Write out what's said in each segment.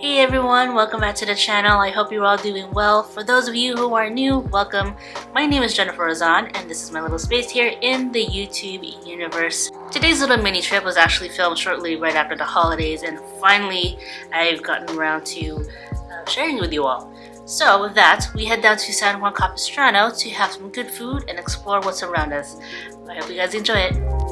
Hey everyone, welcome back to the channel. I hope you're all doing well. For those of you who are new, welcome. My name is Jennifer Razan and this is my little space here in the YouTube universe. Today's little mini trip was actually filmed shortly right after the holidays, and finally I've gotten around to sharing it with you all. So with that, we head down to San Juan Capistrano to have some good food and explore what's around us. I hope you guys enjoy it.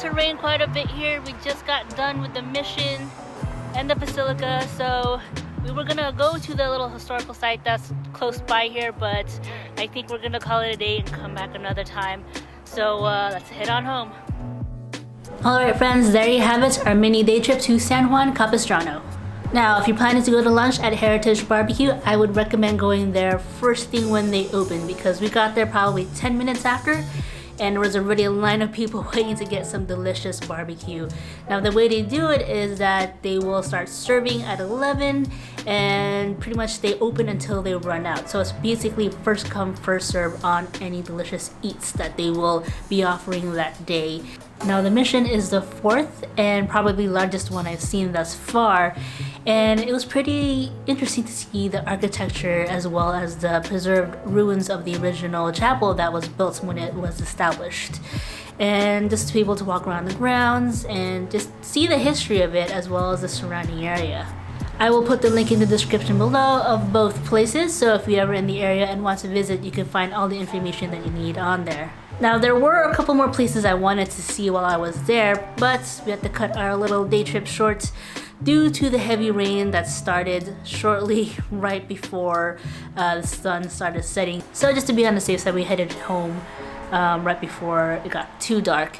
to rain quite a bit here. We just got done with the mission and the Basilica, so we were gonna go to the little historical site that's close by here, but I think we're gonna call it a day and come back another time. So let's head on home. Alright friends, there you have it, our mini day trip to San Juan Capistrano. Now, if you're planning to go to lunch at Heritage Barbecue, I would recommend going there first thing when they open, because we got there probably 10 minutes after and there was already a line of people waiting to get some delicious barbecue. Now, the way they do it is that they will start serving at 11 and pretty much they open until they run out. So it's basically first come, first serve on any delicious eats that they will be offering that day. Now, the mission is the 4th and probably largest one I've seen thus far, and it was pretty interesting to see the architecture as well as the preserved ruins of the original chapel that was built when it was established, and just to be able to walk around the grounds and just see the history of it as well as the surrounding area. I will put the link in the description below of both places, so if you're ever in the area and want to visit, you can find all the information that you need on there. Now, there were a couple more places I wanted to see while I was there, but we had to cut our little day trip short due to the heavy rain that started shortly right before the sun started setting. So just to be on the safe side, we headed home right before it got too dark.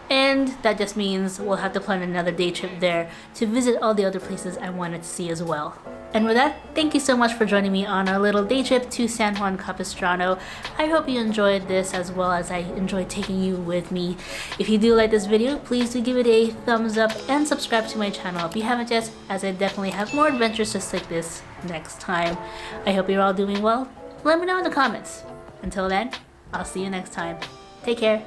And that just means we'll have to plan another day trip there to visit all the other places I wanted to see as well. And with that, thank you so much for joining me on our little day trip to San Juan Capistrano. I hope you enjoyed this as well as I enjoyed taking you with me. If you do like this video, please do give it a thumbs up and subscribe to my channel if you haven't yet, as I definitely have more adventures just like this next time. I hope you're all doing well. Let me know in the comments. Until then, I'll see you next time. Take care.